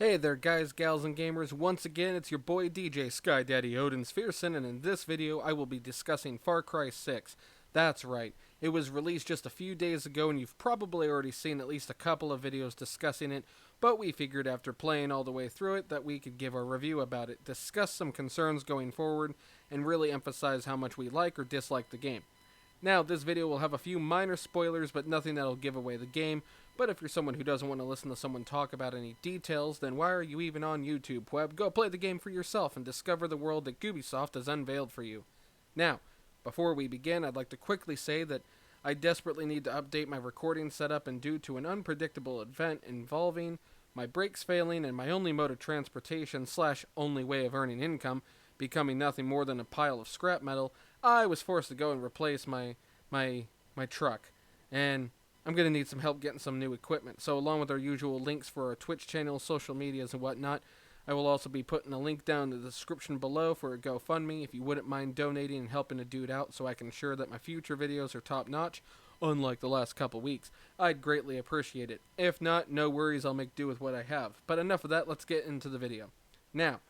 Hey there guys, gals, and gamers. Once again, it's your boy DJ Sky Daddy Odin's Fearson, and in this video I will be discussing Far Cry 6. That's right, it was released just a few days ago and you've probably already seen at least a couple of videos discussing it, but we figured after playing all the way through it that we could give our review about it, discuss some concerns going forward, and really emphasize how much we like or dislike the game. Now, this video will have a few minor spoilers, but nothing that'll give away the game. But if you're someone who doesn't want to listen to someone talk about any details, then why are you even on YouTube, web? Go play the game for yourself and discover the world that Ubisoft has unveiled for you. Now, before we begin, I'd like to quickly say that I desperately need to update my recording setup, and due to an unpredictable event involving my brakes failing and my only mode of transportation / only way of earning income becoming nothing more than a pile of scrap metal, I was forced to go and replace my truck. And I'm going to need some help getting some new equipment. So along with our usual links for our Twitch channel, social medias, and whatnot, I will also be putting a link down in the description below for a GoFundMe if you wouldn't mind donating and helping a dude out so I can ensure that my future videos are top notch, unlike the last couple weeks. I'd greatly appreciate it. If not, no worries, I'll make do with what I have. But enough of that, let's get into the video. Now,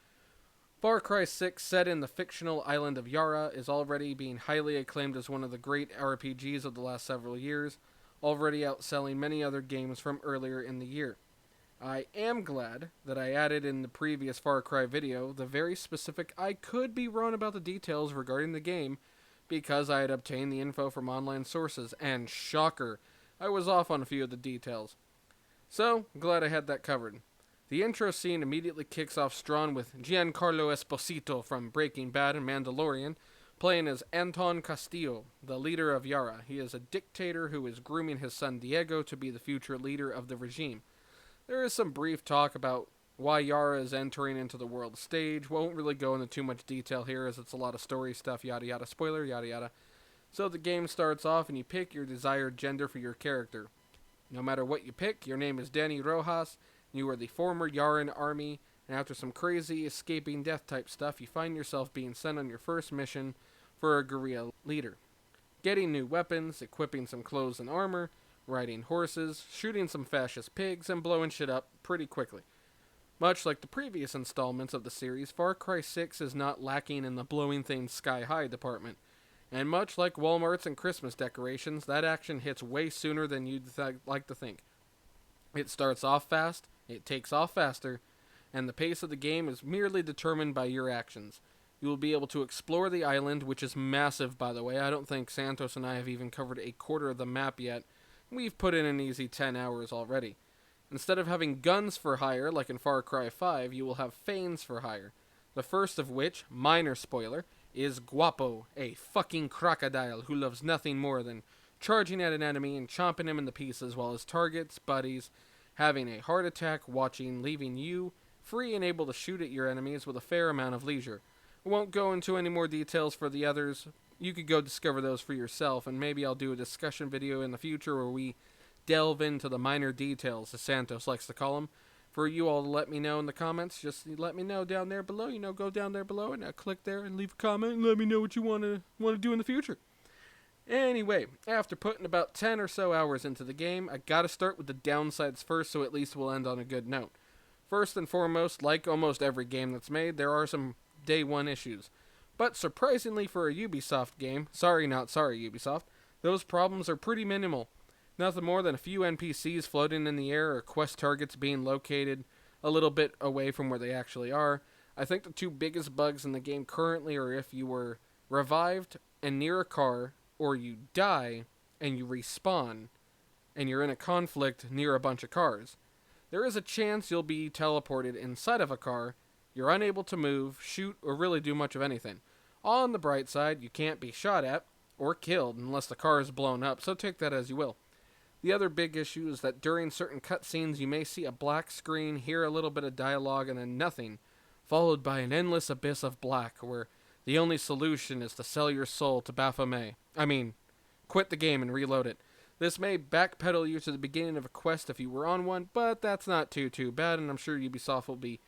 Far Cry 6, set in the fictional island of Yara, is already being highly acclaimed as one of the great RPGs of the last several years, already outselling many other games from earlier in the year. I am glad that I added in the previous Far Cry video the very specific I could be wrong about the details regarding the game, because I had obtained the info from online sources, and shocker, I was off on a few of the details. So, glad I had that covered. The intro scene immediately kicks off strong with Giancarlo Esposito from Breaking Bad and Mandalorian playing as Anton Castillo, the leader of Yara. He is a dictator who is grooming his son Diego to be the future leader of the regime. There is some brief talk about why Yara is entering into the world stage. Won't really go into too much detail here as it's a lot of story stuff, yada yada, spoiler, yada yada. So the game starts off and you pick your desired gender for your character. No matter what you pick, your name is Danny Rojas. You are the former Yaran army, and after some crazy escaping death type stuff, you find yourself being sent on your first mission for a guerrilla leader. Getting new weapons, equipping some clothes and armor, riding horses, shooting some fascist pigs, and blowing shit up pretty quickly. Much like the previous installments of the series, Far Cry 6 is not lacking in the blowing things sky high department. And much like Walmart's and Christmas decorations, that action hits way sooner than you'd like to think. It starts off fast, it takes off faster, and the pace of the game is merely determined by your actions. You will be able to explore the island, which is massive, by the way. I don't think Santos and I have even covered a quarter of the map yet. We've put in an easy 10 hours already. Instead of having guns for hire, like in Far Cry 5, you will have Fanes for hire. The first of which, minor spoiler, is Guapo, a fucking crocodile who loves nothing more than charging at an enemy and chomping him into pieces while his targets, buddies, having a heart attack watching, leaving you free and able to shoot at your enemies with a fair amount of leisure. I won't go into any more details for the others. You could go discover those for yourself, and maybe I'll do a discussion video in the future where we delve into the minor details, as Santos likes to call them. For you all to let me know in the comments, just let me know down there below. Go down there below and click there and leave a comment and let me know what you want to do in the future. Anyway, after putting about 10 or so hours into the game, I gotta start with the downsides first, so at least we'll end on a good note. First and foremost, like almost every game that's made, there are some day one issues. But surprisingly for a Ubisoft game, sorry not sorry Ubisoft, those problems are pretty minimal. Nothing more than a few NPCs floating in the air or quest targets being located a little bit away from where they actually are. I think the two biggest bugs in the game currently are if you were revived and near a car, or you die and you respawn and you're in a conflict near a bunch of cars. There is a chance you'll be teleported inside of a car, you're unable to move, shoot, or really do much of anything. On the bright side, you can't be shot at or killed unless the car is blown up, so take that as you will. The other big issue is that during certain cutscenes you may see a black screen, hear a little bit of dialogue, and then nothing, followed by an endless abyss of black where the only solution is to sell your soul to Baphomet. Quit the game and reload it. This may backpedal you to the beginning of a quest if you were on one, but that's not too bad, and I'm sure Ubisoft will be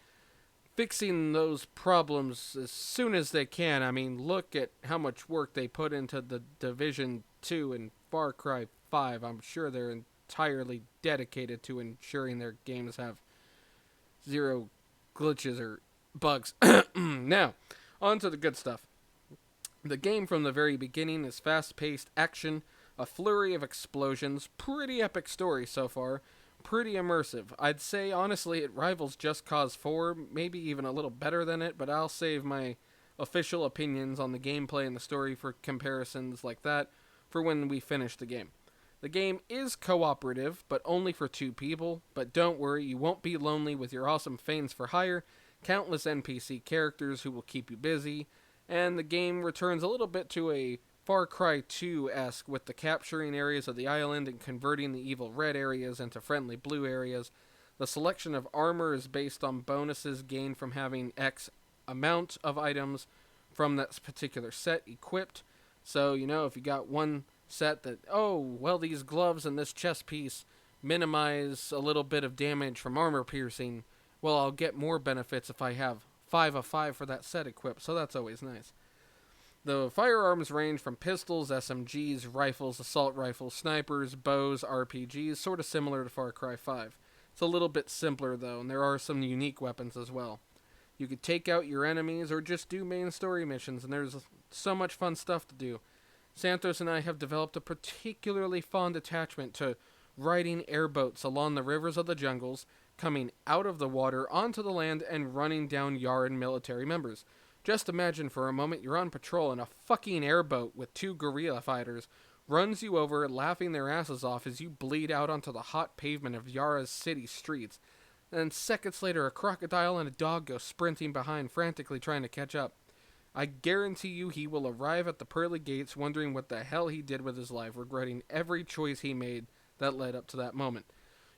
fixing those problems as soon as they can. Look at how much work they put into the Division 2 and Far Cry 5. I'm sure they're entirely dedicated to ensuring their games have zero glitches or bugs. Now, on to the good stuff. The game from the very beginning is fast-paced action, a flurry of explosions, pretty epic story so far, pretty immersive. I'd say, honestly, it rivals Just Cause 4, maybe even a little better than it, but I'll save my official opinions on the gameplay and the story for comparisons like that for when we finish the game. The game is cooperative, but only for 2 people, but don't worry, you won't be lonely with your awesome Fanes for Hire, countless NPC characters who will keep you busy, and the game returns a little bit to a Far Cry 2-esque with the capturing areas of the island and converting the evil red areas into friendly blue areas. The selection of armor is based on bonuses gained from having X amount of items from that particular set equipped. So, if you got one set that, these gloves and this chest piece minimize a little bit of damage from armor piercing, well, I'll get more benefits if I have 5 of 5 for that set equipped, so that's always nice. The firearms range from pistols, SMGs, rifles, assault rifles, snipers, bows, RPGs, sort of similar to Far Cry 5. It's a little bit simpler though, and there are some unique weapons as well. You could take out your enemies or just do main story missions, and there's so much fun stuff to do. Santos and I have developed a particularly fond attachment to riding airboats along the rivers of the jungles, coming out of the water onto the land, and running down Yaran military members. Just imagine for a moment you're on patrol and a fucking airboat with 2 guerrilla fighters runs you over, laughing their asses off as you bleed out onto the hot pavement of Yara's city streets. And seconds later, a crocodile and a dog go sprinting behind, frantically trying to catch up. I guarantee you he will arrive at the pearly gates wondering what the hell he did with his life, regretting every choice he made that led up to that moment.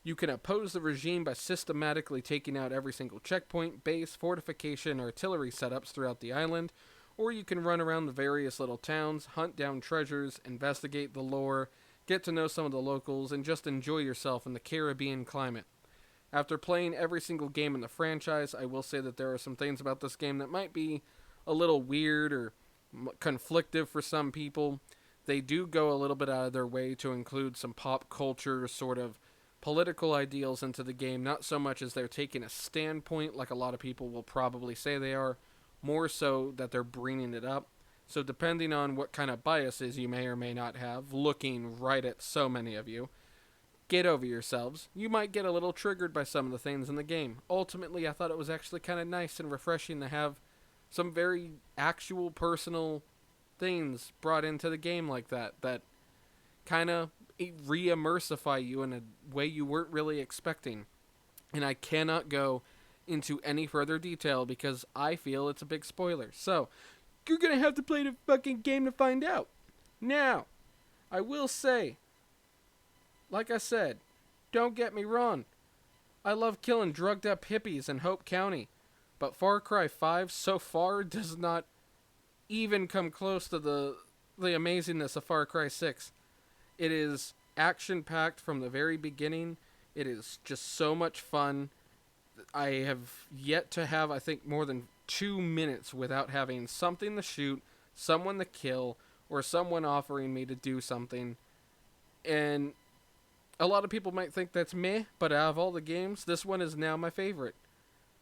You can oppose the regime by systematically taking out every single checkpoint, base, fortification, artillery setups throughout the island, or you can run around the various little towns, hunt down treasures, investigate the lore, get to know some of the locals, and just enjoy yourself in the Caribbean climate. After playing every single game in the franchise, I will say that there are some things about this game that might be a little weird or conflictive for some people. They do go a little bit out of their way to include some pop culture sort of political ideals into the game, not so much as they're taking a standpoint like a lot of people will probably say they are, more so that they're bringing it up. So depending on what kind of biases you may or may not have, looking right at so many of you, get over yourselves. You might get a little triggered by some of the things in the game. Ultimately, I thought it was actually kind of nice and refreshing to have some very actual personal things brought into the game like that kind of re-immersify you in a way you weren't really expecting. And I cannot go into any further detail because I feel it's a big spoiler. So, you're going to have to play the fucking game to find out. Now, I will say, like I said, don't get me wrong. I love killing drugged up hippies in Hope County. But Far Cry 5 so far does not even come close to the amazingness of Far Cry 6. It is action-packed from the very beginning. It is just so much fun. I have yet to have, I think, more than 2 minutes without having something to shoot, someone to kill, or someone offering me to do something. And a lot of people might think that's meh, but out of all the games, this one is now my favorite.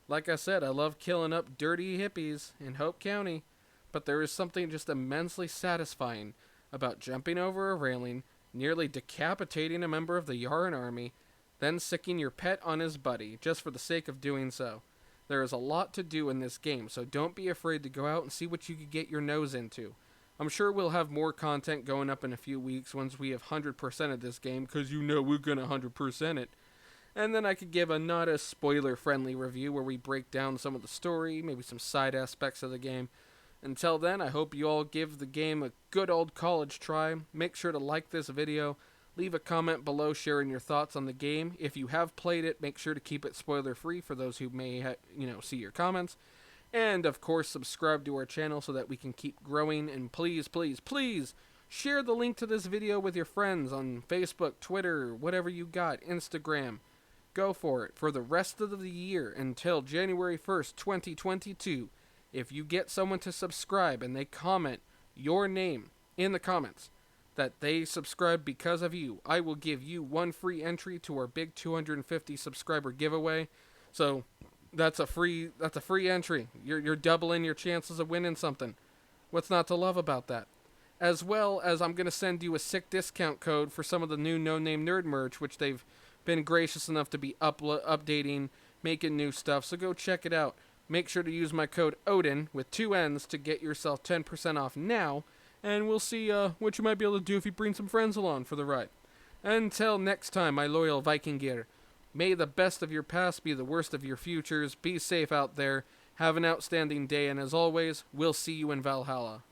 Like I said, I love killing up dirty hippies in Hope County, but there is something just immensely satisfying about jumping over a railing, nearly decapitating a member of the Yaran army, then sicking your pet on his buddy, just for the sake of doing so. There is a lot to do in this game, so don't be afraid to go out and see what you could get your nose into. I'm sure we'll have more content going up in a few weeks once we have 100% of this game, because we're gonna 100% it. And then I could give a not as spoiler-friendly review where we break down some of the story, maybe some side aspects of the game. Until then, I hope you all give the game a good old college try. Make sure to like this video. Leave a comment below sharing your thoughts on the game. If you have played it, make sure to keep it spoiler-free for those who may see your comments. And, of course, subscribe to our channel so that we can keep growing. And please, please, please, share the link to this video with your friends on Facebook, Twitter, whatever you got, Instagram. Go for it. For the rest of the year until January 1st, 2022, if you get someone to subscribe and they comment your name in the comments that they subscribe because of you, I will give you one free entry to our big 250 subscriber giveaway. So That's a free entry. You're doubling your chances of winning something. What's not to love about that? As well as I'm gonna send you a sick discount code for some of the new No Name Nerd merch, which they've been gracious enough to be updating, making new stuff. So go check it out. Make sure to use my code Odin with 2 N's to get yourself 10% off now, and we'll see what you might be able to do if you bring some friends along for the ride. Until next time, my loyal Viking gear, may the best of your past be the worst of your futures. Be safe out there. Have an outstanding day, and as always, we'll see you in Valhalla.